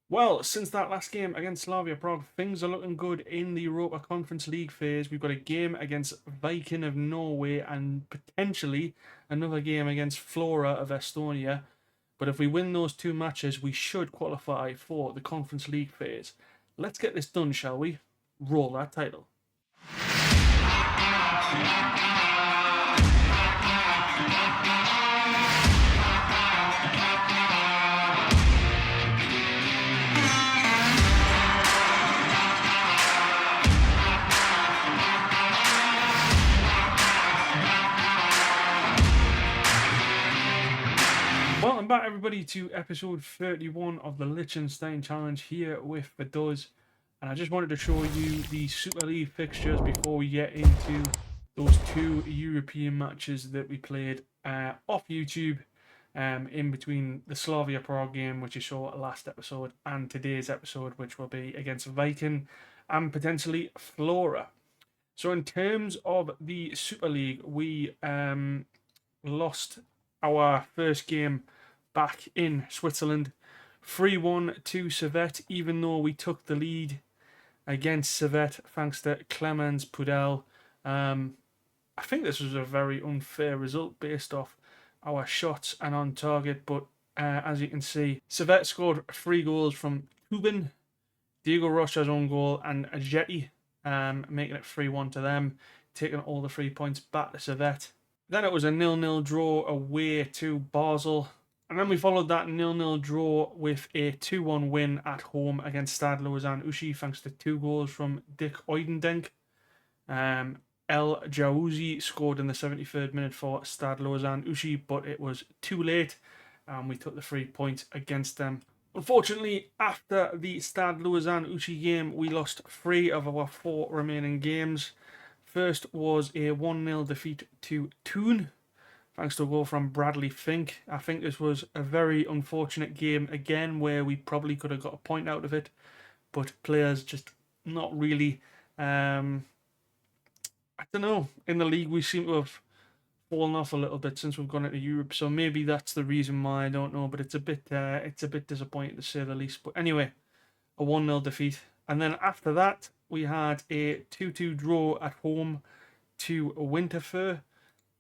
Well, since that last game against Slavia Prague, things are looking good in the Europa Conference League phase. We've got a game against Viking of Norway and potentially another game against Flora of Estonia. But if we win those two matches, we should qualify for the Conference League phase. Let's get this done, shall we? Roll that title. Welcome back, everybody, to episode 31 of the Liechtenstein Challenge here with Vaduz. And I just wanted to show you the Super League fixtures before we get into those two European matches that we played off YouTube in between the Slavia Prague game, which you saw last episode, and today's episode, which will be against Viking and potentially Flora. So in terms of the Super League, we lost our first game back in Switzerland 3-1 to Servette, even though we took the lead against Servette thanks to Clemens Pudel. I think this was a very unfair result based off our shots and on target, but as you can see, Servette scored 3 goals from Tubin, Diego Rocha's own goal, and Ajeti, making it 3-1 to them, taking all the 3 points back to Servette. Then it was a 0-0 draw away to Basel. And then we followed that 0-0 draw with a 2-1 win at home against Stade Lausanne Ushi, thanks to 2 goals from Dick Oidendenk. El Jaouzi scored in the 73rd minute for Stade Lausanne Ushi, but it was too late, and we took the 3 points against them. Unfortunately, after the Stade Lausanne Ushi game, we lost 3 of our 4 remaining games. First was a 1-0 defeat to Thun, thanks to a goal from Bradley Fink. I think this was a very unfortunate game again, where we probably could have got a point out of it, but players just not really. I don't know. In the league, we seem to have fallen off a little bit since we've gone into Europe, so maybe that's the reason why. I don't know, but it's a bit disappointing to say the least. But anyway, a 1-0 defeat, and then after that we had a 2-2 draw at home to Winterthur.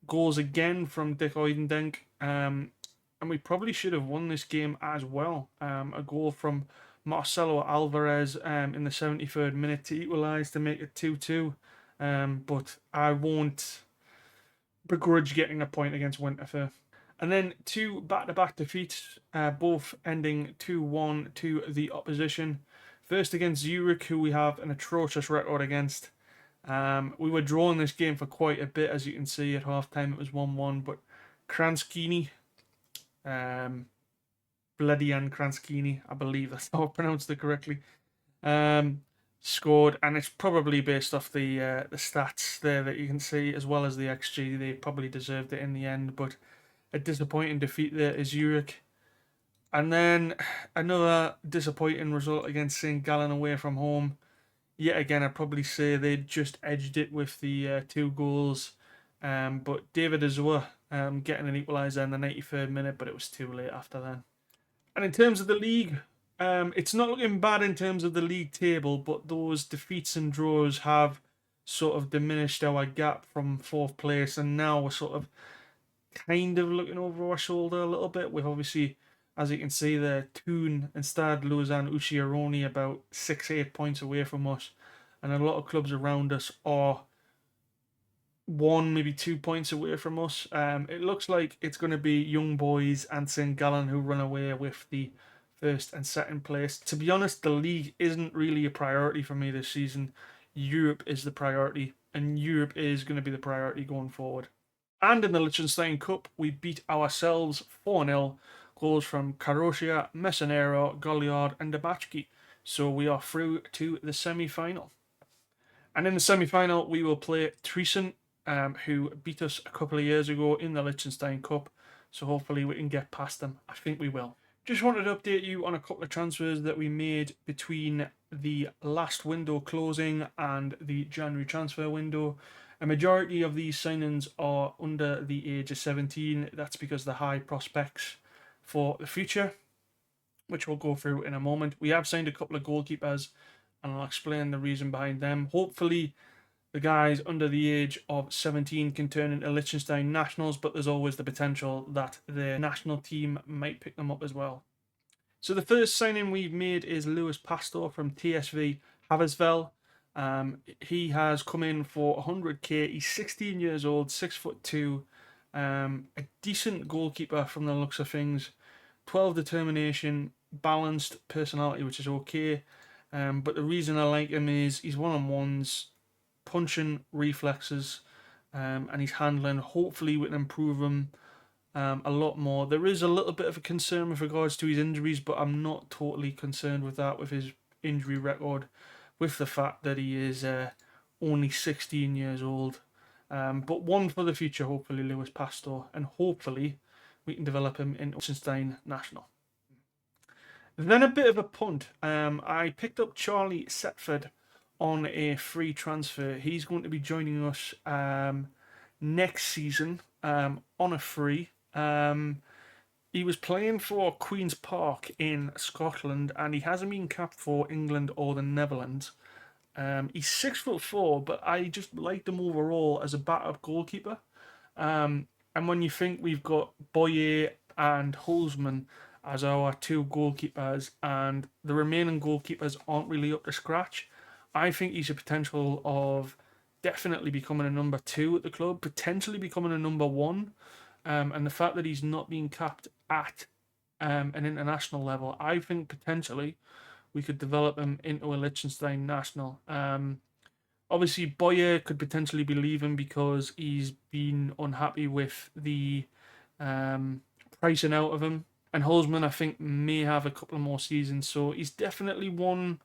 Goals again from Dick Oidendenk, and we probably should have won this game as well. A goal from Marcelo Alvarez in the 73rd minute to equalise to make it 2-2. But I won't begrudge getting a point against Winterthur. And then 2 back-to-back defeats, both ending 2-1 to the opposition. First against Zurich, who we have an atrocious record against. We were drawing this game for quite a bit, as you can see. At half-time it was 1-1, but Kranskini, Bledian Kranskini, I believe that's how I pronounced it correctly, scored, and it's probably based off the stats there that you can see, as well as the XG. They probably deserved it in the end, but a disappointing defeat there is Zurich. And then another disappointing result against St. Gallen away from home. Yet again, I'd probably say they just edged it with the 2 goals. But David Azua getting an equaliser in the 93rd minute, but it was too late after that. And in terms of the league, it's not looking bad in terms of the league table, but those defeats and draws have sort of diminished our gap from 4th place, and now we're sort of kind of looking over our shoulder a little bit, with obviously, as you can see there, Thun and Stade Lausanne Ushi are only about 6-8 points away from us, and a lot of clubs around us are 1, maybe 2 points away from us. It looks like it's going to be Young Boys and St. Gallen who run away with the 1st and 2nd place. To be honest, the league isn't really a priority for me this season. Europe is the priority, and Europe is going to be the priority going forward. And in the Liechtenstein Cup, we beat ourselves 4-0. Goals from Karoshia, Mesonero, Goliard, and Debachki. So we are through to the semi-final. And in the semi-final, we will play Triesen, who beat us a couple of years ago in the Liechtenstein Cup. So hopefully we can get past them. I think we will. Just wanted to update you on a couple of transfers that we made between the last window closing and the January transfer window. A majority of these signings are under the age of 17. That's because they're high prospects for the future. which we'll go through in a moment. We have signed a couple of goalkeepers, and I'll explain the reason behind them. Hopefully, the guys under the age of 17 can turn into Liechtenstein nationals, but there's always the potential that the national team might pick them up as well. So the first signing we've made is Lewis Pastor from TSV Haversveld. He has come in for 100k. He's 16 years old, 6'2", a decent goalkeeper from the looks of things. 12 determination, balanced personality, which is okay. But the reason I like him is he's one-on-ones, punching reflexes, and he's handling. Hopefully, we can improve him a lot more. There is a little bit of a concern with regards to his injuries, but I'm not totally concerned with that with his injury record, with the fact that he is only 16 years old. But one for the future, hopefully, Lewis Pastor, and hopefully we can develop him in Liechtenstein national. Then a bit of a punt. I picked up Charlie Setford on a free transfer. He's going to be joining us next season on a free. He was playing for Queen's Park in Scotland, and he hasn't been capped for England or the Netherlands. He's 6'4", but I just liked him overall as a backup goalkeeper. And when you think we've got Boyer and Holzman as our two goalkeepers, and the remaining goalkeepers aren't really up to scratch, I think he's a potential of definitely becoming a number 2 at the club, potentially becoming a number 1. And the fact that he's not being capped at an international level, I think potentially we could develop him into a Liechtenstein national. Obviously, Boyer could potentially be leaving because he's been unhappy with the pricing out of him. And Holzman, I think, may have a couple more seasons, so he's definitely one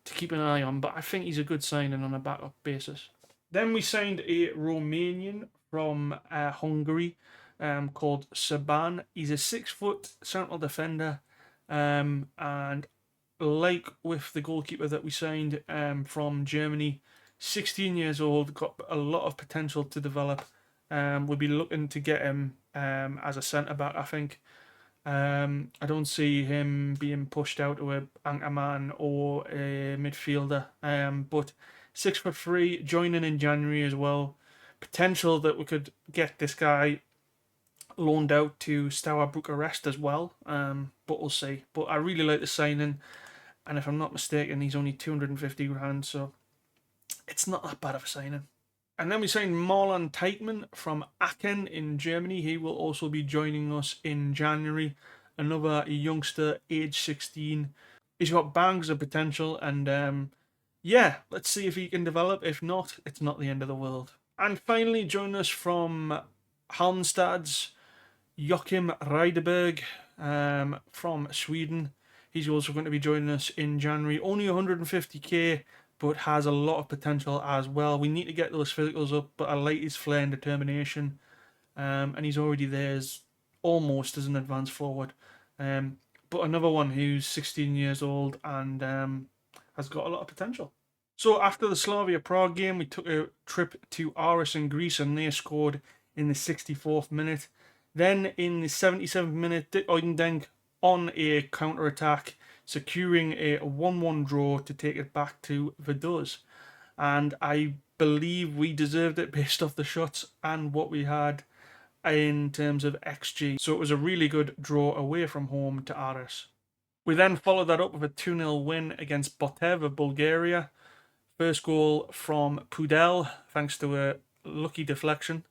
to keep an eye on, but I think he's a good signing on a backup basis. Then we signed a Romanian from Hungary called Saban. He's a 6-foot central defender, and like with the goalkeeper that we signed from Germany, 16 years old, got a lot of potential to develop. We'll be looking to get him as a centre back, I think. I don't see him being pushed out to a anchorman or a midfielder. But 6'3", joining in January as well. Potential that we could get this guy loaned out to Steaua Bucharest as well. But we'll see. But I really like the signing, and if I'm not mistaken, he's only 250 grand, so it's not that bad of a signing. And then we signed Marlon Teichmann from Aachen in Germany. He will also be joining us in January. Another youngster, age 16. He's got bangs of potential, and yeah, let's see if he can develop. If not, it's not the end of the world. And finally, join us from Halmstad's Joachim Reideberg from Sweden. He's also going to be joining us in January. Only 150k, but has a lot of potential as well. We need to get those physicals up, but I like his flair and determination. And he's already there almost as an advanced forward. But another one who's 16 years old and has got a lot of potential. So after the Slavia Prague game, we took a trip to Aris in Greece, and they scored in the 64th minute. Then in the 77th minute, Dick Oudendijk on a counter-attack, securing a 1-1 draw to take it back to Vaduz. And I believe we deserved it based off the shots and what we had in terms of XG. So it was a really good draw away from home to Aris. We then followed that up with a 2-0 win against Botev of Bulgaria. First goal from Pudel, thanks to a lucky deflection.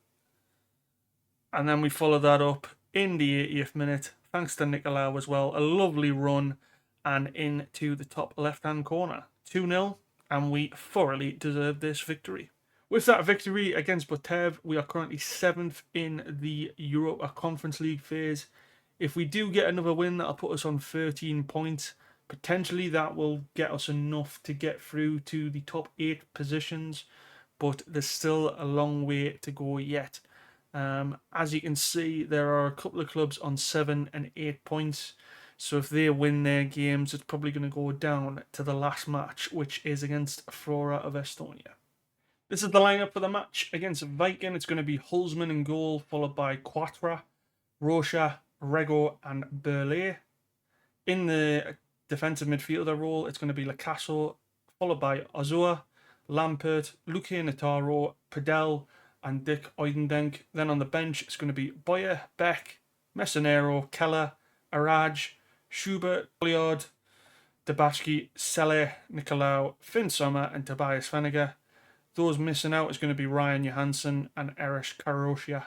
And then we followed that up in the 80th minute, thanks to Nicolau as well. A lovely run and into the top left-hand corner. 2-0, and we thoroughly deserved this victory. With that victory against Botev, we are currently 7th in the Europa Conference League phase. If we do get another win, that'll put us on 13 points. Potentially that will get us enough to get through to the top 8 positions, but there's still a long way to go yet. As you can see, there are a couple of clubs on 7 and 8 points. So if they win their games, it's probably going to go down to the last match, which is against Flora of Estonia. This is the lineup for the match against Viking. It's going to be Holzman in goal, followed by Quatra, Rocha, Rego and Burley. In the defensive midfielder role, it's going to be Lacasso, followed by Azua, Lampert, Luke Nataro, Padel, and Dick Oydendenk. Then on the bench, it's going to be Boyer, Beck, Messinero, Keller, Araj, Schubert, Liard, Dabachki, Selle, Nicolau, Finn Sommer, and Tobias Feniger. Those missing out is going to be Ryan Johansson and Erich Karoshia.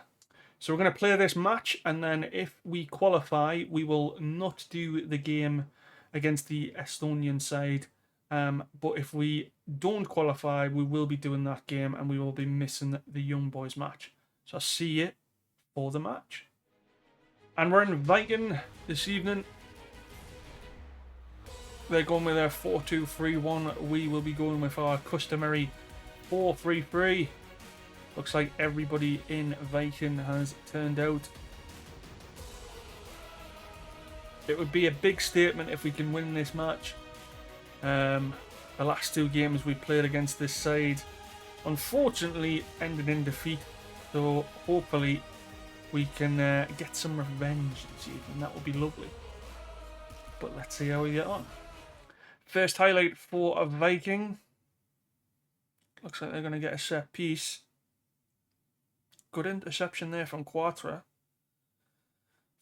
So we're going to play this match, and then if we qualify, we will not do the game against the Estonian side. But if we don't qualify, we will be doing that game, and we will be missing the Young Boys match. So I'll see you for the match. And we're in Viking this evening. They're going with their 4-2-3-1. We will be going with our customary 4-3-3. Looks like everybody in Viking has turned out. It would be a big statement if we can win this match. The last two games we played against this side, unfortunately, ended in defeat. So hopefully we can get some revenge this evening. That would be lovely. But let's see how we get on. First highlight for a Viking. Looks like they're going to get a set piece. Good interception there from Quattro.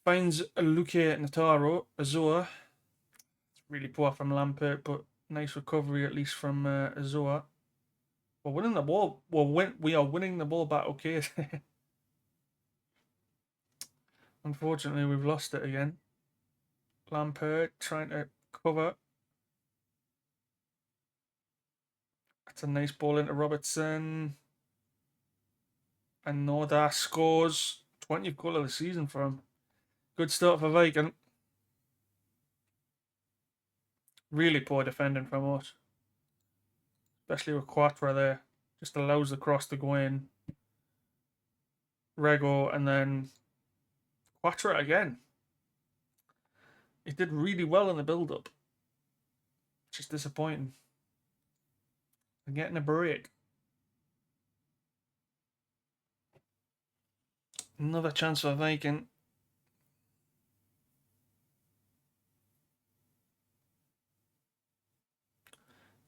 Finds Luke Nataro, Azua. It's really poor from Lampert, but nice recovery at least from Azua. We're winning the ball. We are winning the ball back okay. Unfortunately, we've lost it again. Lampert trying to cover. That's a nice ball into Robertson. And Norda scores 20th goal of the season for him. Good start for Viking. Really poor defending from us. Especially with Quattro there. Just allows the cross to go in. Rego and then Quattro again. He did really well in the build-up. Just disappointing. And getting a break. Another chance for Viking.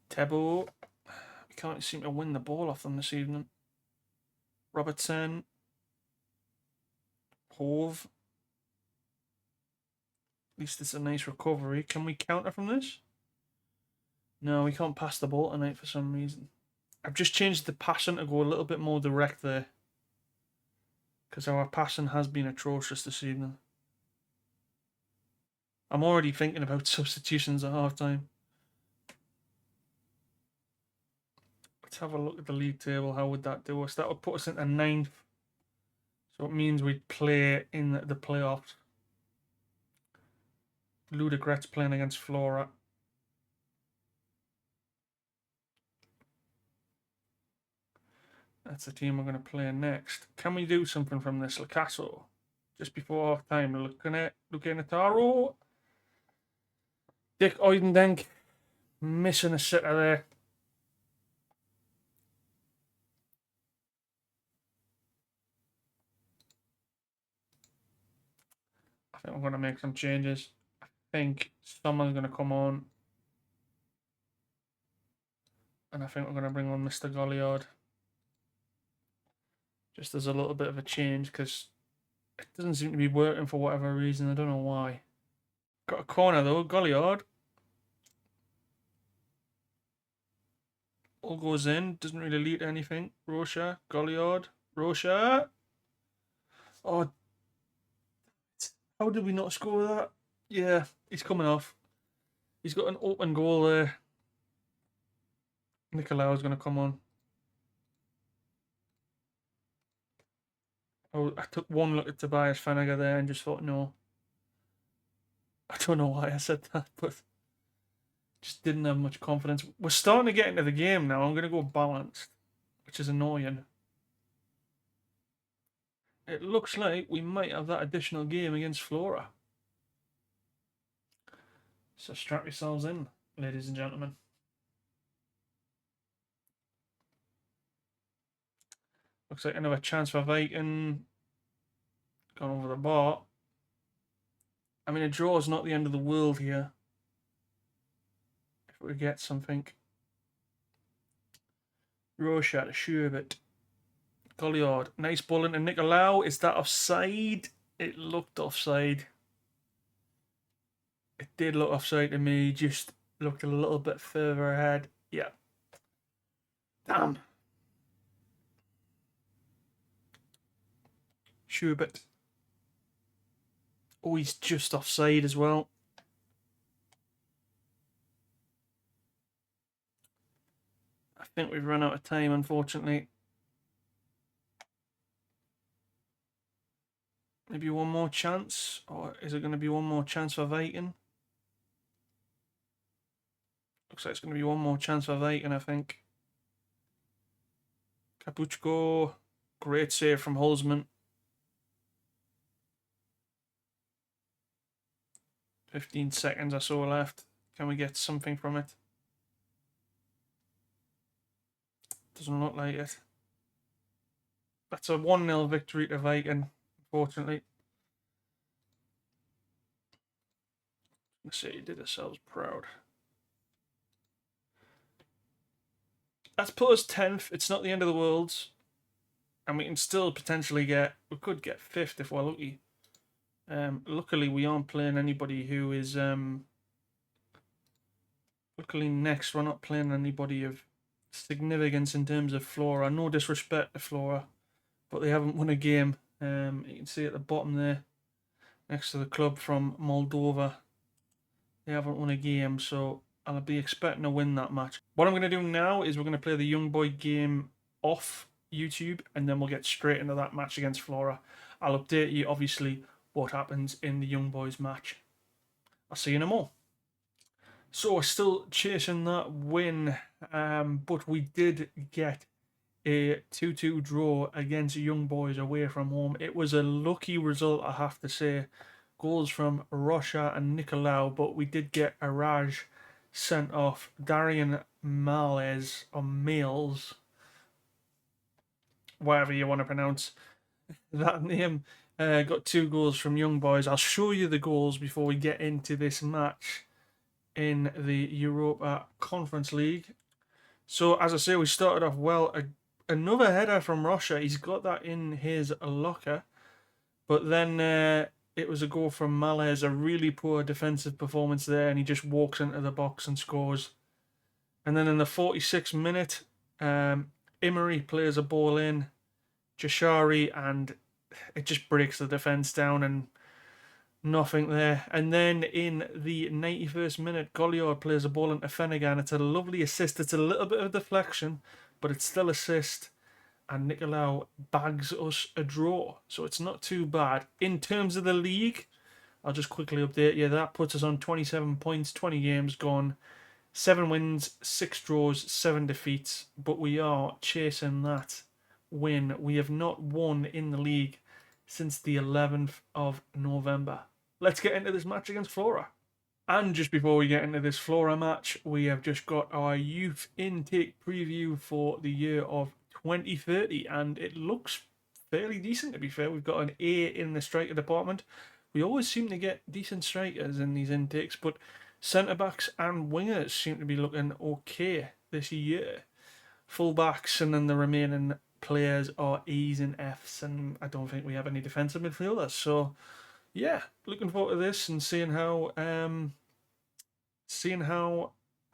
Tebo. We can't seem to win the ball off them this evening. Robertson. Hove. At least it's a nice recovery. Can we counter from this? No, we can't pass the ball tonight for some reason. I've just changed the passing to go a little bit more direct there. Because our passing has been atrocious this evening. I'm already thinking about substitutions at half-time. Let's have a look at the league table. How would that do us? That would put us into 9th. So it means we'd play in the playoffs. Ludogorets playing against Flora. That's the team we're going to play next. Can we do something from this? Lacasso. Just before half time. Looking at Nataro. Dick Oydendenk. Missing a sitter there. I think I'm going to make some changes. I think someone's going to come on. And I think we're going to bring on Mr. Goliard. Just as a little bit of a change, because it doesn't seem to be working for whatever reason. I don't know why. Got a corner though, Goliard. All goes in, doesn't really lead to anything. Rocha, Goliard, Rocha. Oh, how did we not score that? Yeah, he's coming off. He's got an open goal there. Nicolau's going to come on. Oh, I took one look at Tobias Feniger there and just thought, no. I don't know why I said that, but just didn't have much confidence. We're starting to get into the game now. I'm going to go balanced, which is annoying. It looks like we might have that additional game against Flora. So strap yourselves in, ladies and gentlemen. Looks like another chance for Viking. Gone over the bar. I mean, a draw is not the end of the world here. If we get something. Rorschach, Schubert, Colliard. Nice ball into Nicolau. Is that offside? It looked offside. It did look offside to me. Just looked a little bit further ahead. Yeah. Damn. Schubert. Oh, he's just offside as well. I think we've run out of time, unfortunately. Maybe one more chance? Or is it going to be one more chance for Viking? Looks like it's going to be one more chance for Viking, I think. Kapuchko. Great save from Holzman. 15 seconds or so left. Can we get something from it? Doesn't look like it. That's a 1-0 victory to Viking, unfortunately. The city did ourselves proud. That's put us 10th. It's not the end of the world. And we can still potentially get... We could get 5th if we're lucky. Luckily, we aren't playing anybody who is... Luckily, next, we're not playing anybody of significance in terms of Flora. No disrespect to Flora, but they haven't won a game. You can see at the bottom there, next to the club from Moldova, they haven't won a game, so I'll be expecting to win that match. What I'm going to do now is we're going to play the Young Boy game off YouTube, and then we'll get straight into that match against Flora. I'll update you, obviously, what happens in the Young Boys match. I'll see you in a more. So we're still chasing that win, but we did get a 2-2 draw against Young Boys away from home. It was a lucky result, I have to say. Goals from Russia and Nicolau, but we did get Araj sent off. Darian Males, or Males, whatever you want to pronounce that name, got 2 goals from Young Boys. I'll show you the goals before we get into this match in the Europa Conference League. So, as I say, we started off well. Another header from Russia. He's got that in his locker. But then it was a goal from Males. A really poor defensive performance there, and he just walks into the box and scores. And then in the 46th minute, Imari plays a ball in, Jashari, and it just breaks the defence down, and nothing there. And then in the 91st minute, Goliard plays a ball into Fennegan. It's a lovely assist. It's a little bit of deflection, but it's still assist. And Nicolau bags us a draw. So it's not too bad. In terms of the league, I'll just quickly update you. That puts us on 27 points, 20 games gone. 7 wins, 6 draws, 7 defeats. But we are chasing that win. We have not won in the league since the 11th of November. Let's get into this match against Flora. And just before we get into this Flora match, we have just got our youth intake preview for the year of 2030, and it looks fairly decent, to be fair. We've got an A in the striker department. We always seem to get decent strikers in these intakes, but centre-backs and wingers seem to be looking okay this year. Full-backs and then the remaining players are E's and F's, and I don't think we have any defensive midfielders. So, yeah, looking forward to this and seeing how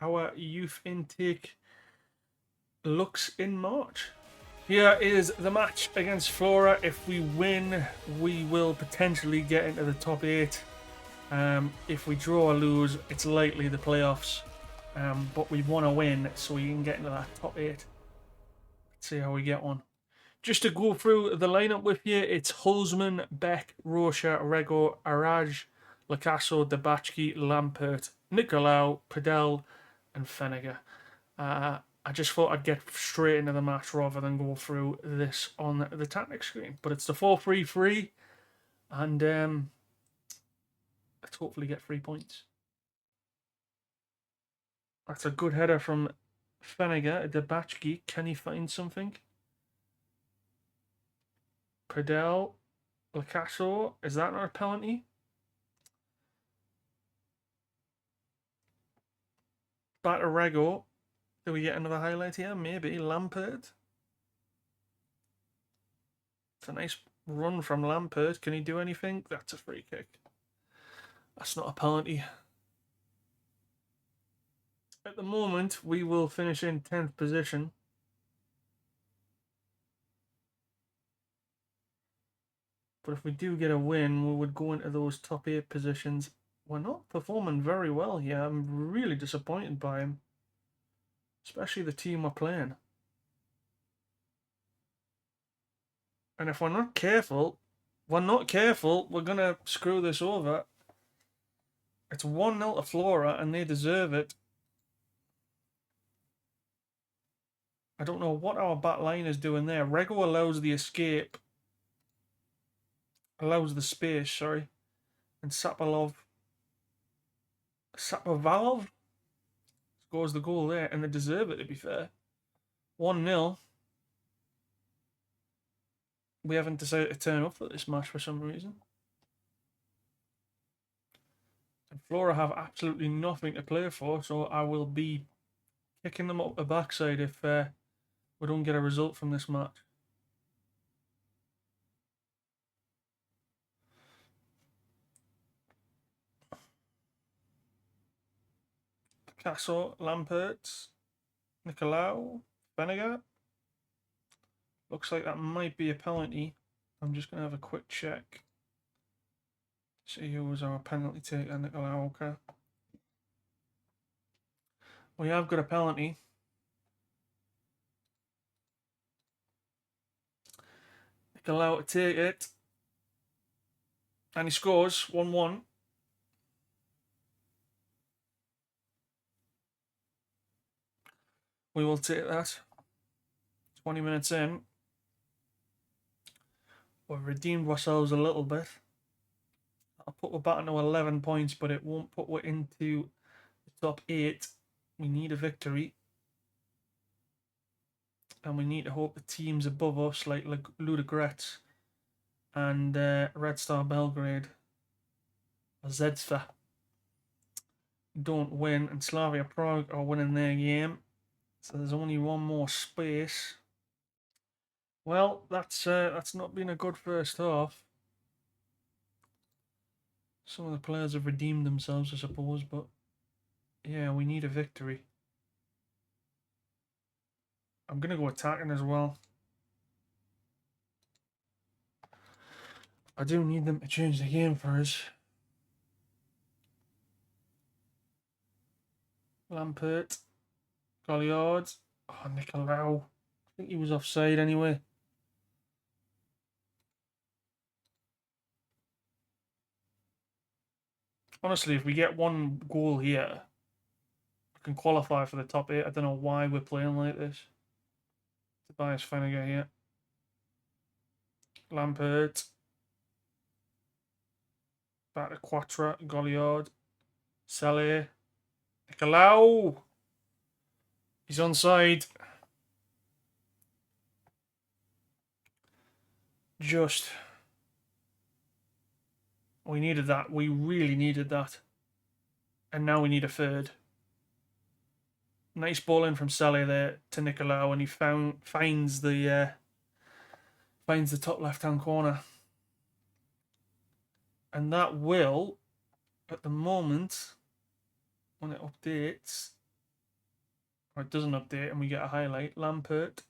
our youth intake looks in March. Here is the match against Flora. If we win, we will potentially get into the top 8. If we draw or lose, it's likely the playoffs. But we want to win so we can get into that top 8. Let's see how we get on. Just to go through the lineup with you, it's Hulsman, Beck, Rocha, Rego, Araj, Lacasso, Debachki, Lampert, Nicolau, Padel, and Fenneger. I just thought I'd get straight into the match rather than go through this on the tactics screen. But it's the 4-3-3, and let's hopefully get 3 points. That's a good header from Fenneger. Debachki, can he find something? Padel, Lacasso, is that not a penalty? Back to Rego. Do we get another highlight here? Maybe. Lampard. It's a nice run from Lampard. Can he do anything? That's a free kick. That's not a penalty. At the moment, we will finish in 10th position. But if we do get a win, we would go into those top 8 positions. We're not performing very well here. I'm really disappointed by him. Especially the team we're playing. And if we're not careful, we're going to screw this over. It's 1-0 to Flora, and they deserve it. I don't know what our back line is doing there. Rego allows the escape. Allows the space, sorry. And Sapovalov scores the goal there, and they deserve it, to be fair. 1-0. We haven't decided to turn up for this match for some reason. And Flora have absolutely nothing to play for, so I will be kicking them up the backside if we don't get a result from this match. Picasso, Lampert, Nicolau, Benega. Looks like that might be a penalty. I'm just going to have a quick check. See who was our penalty taker, Nicolau. Okay. We have got a penalty. Nicolau to take it. And he scores 1-1. We will take that. 20 minutes in. We've redeemed ourselves a little bit. I'll put us back into 11 points, but it won't put us into the top 8. We need a victory. And we need to hope the teams above us, like Ludogorets and Red Star Belgrade, or Zedzda, don't win, and Slavia Prague are winning their game. So there's only one more space. Well, that's not been a good first half. Some of the players have redeemed themselves, I suppose, but yeah, we need a victory. I'm going to go attacking as well. I do need them to change the game for us. Lampert. Galliard. Oh, Nicolau. I think he was offside anyway. Honestly, if we get one goal here, we can qualify for the top 8. I don't know why we're playing like this. Tobias Fenniger here. Lampert. Back to Quatra. Galliard. Selle. Nicolau. He's onside. Just. We needed that. We really needed that. And now we need a third. Nice ball in from Selle there to Nicolau, and he finds the top left-hand corner. And that will, at the moment, when it updates, or it doesn't update and we get a highlight, Lampert,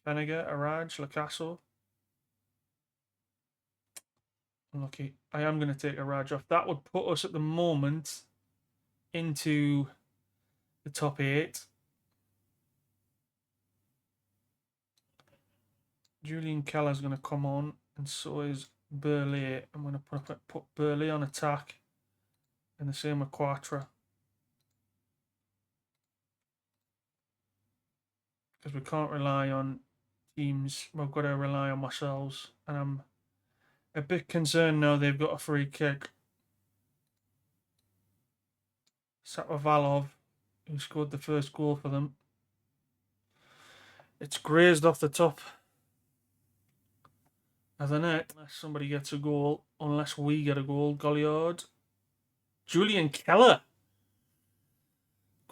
Fenniger, Araj, Lacasso. Unlucky. I am going to take Araj off. That would put us at the moment into the top 8. Julian Keller's going to come on, and so is Burley. I'm going to put Burley on attack, and the same with Quatra. Because we can't rely on teams. We've got to rely on ourselves. And I'm a bit concerned now they've got a free kick. Sapovalov, who scored the first goal for them. It's grazed off the top of the net. Unless somebody gets a goal. Unless we get a goal. Galliard. Julian Keller.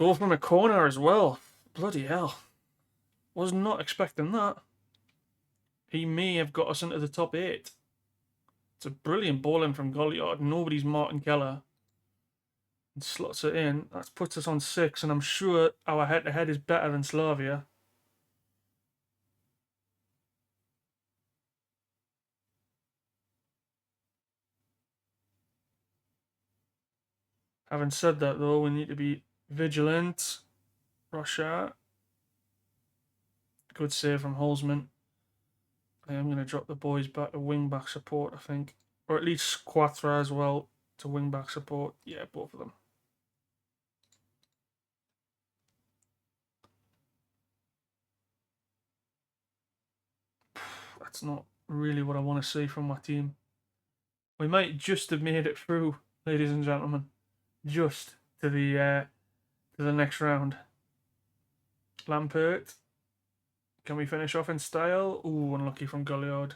Goal from a corner as well. Bloody hell. Was not expecting that. He may have got us into the top 8. It's a brilliant ball in from Goliard. Nobody's Martin Keller. And slots it in. That puts us on 6, and I'm sure our head-to-head is better than Slavia. Having said that, though, we need to be vigilant. Russia. Good save from Holzman. I am going to drop the boys back to wing-back support, I think. Or at least Quattro as well to wing-back support. Yeah, both of them. That's not really what I want to see from my team. We might just have made it through, ladies and gentlemen. Just to the next round. Lampert. Can we finish off in style? Ooh, unlucky from Goliard.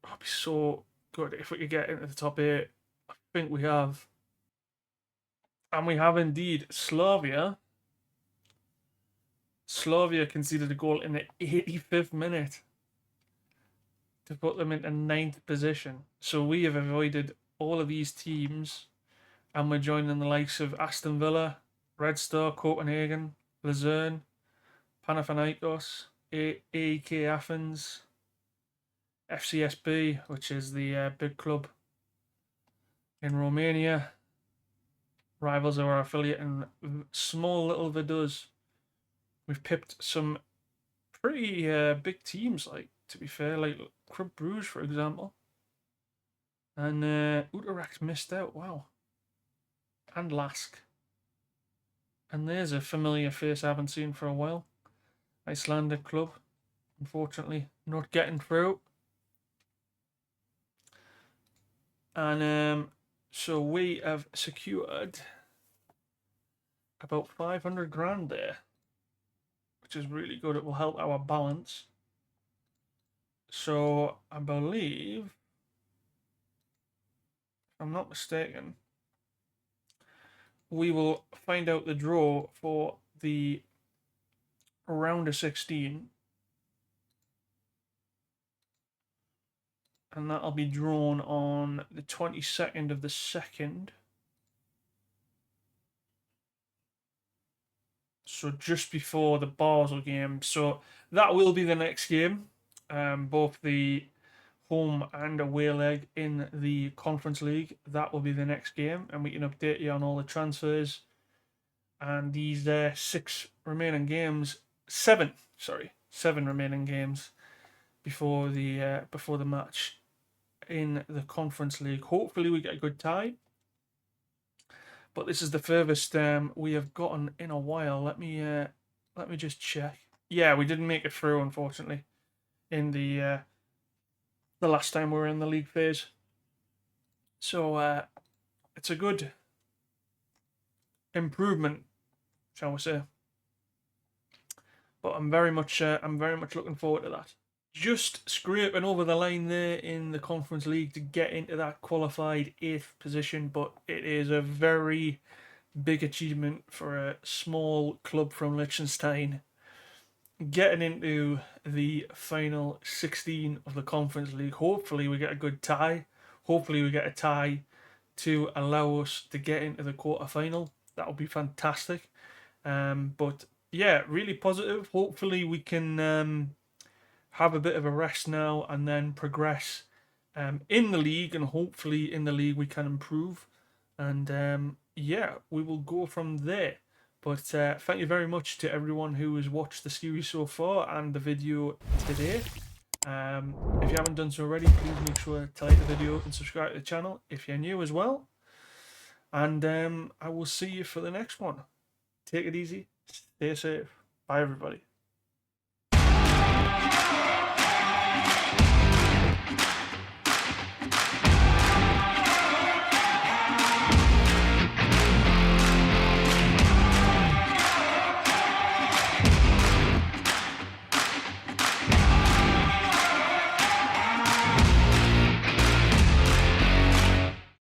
That'd be so good if we could get into the top 8. I think we have. And we have indeed. Slavia conceded a goal in the 85th minute to put them into 9th position. So we have avoided all of these teams, and we're joining the likes of Aston Villa, Red Star, Copenhagen, Luzern, Panathinaikos, AEK Athens, FCSB, which is the big club in Romania. Rivals of our affiliate in small little Vaduz. We've pipped some pretty big teams, like, to be fair, like Club Bruges, for example. And Utrecht missed out, wow. And Lask. And there's a familiar face I haven't seen for a while. Icelandic club, unfortunately not getting through. And so we have secured about 500 grand there, which is really good. It will help our balance. So I believe, if I'm not mistaken, we will find out the draw for the round of 16. And that'll be drawn on the 22nd of the 2nd. So just before the Basel game. So that will be the next game. Both the home and away leg in the Conference League. That will be the next game. And we can update you on all the transfers. And these 7 remaining games before the match in the Conference League. Hopefully we get a good tie. But this is the furthest we have gotten in a while. Let me just check. Yeah, we didn't make it through, unfortunately, in the last time we were in the league phase. So it's a good improvement, shall we say? But I'm very much looking forward to that. Just scraping over the line there in the Conference League to get into that qualified 8th position, but it is a very big achievement for a small club from Liechtenstein getting into the final 16 of the Conference League. Hopefully we get a good tie. Hopefully we get a tie to allow us to get into the quarterfinal. That would be fantastic. But yeah, really positive. Hopefully we can have a bit of a rest now and then progress in the league, and hopefully in the league we can improve, and yeah, we will go from there. But thank you very much to everyone who has watched the series so far and the video today. If you haven't done so already, please make sure to like the video and subscribe to the channel if you're new as well, and I will see you for the next one. Take it easy, stay safe, bye everybody.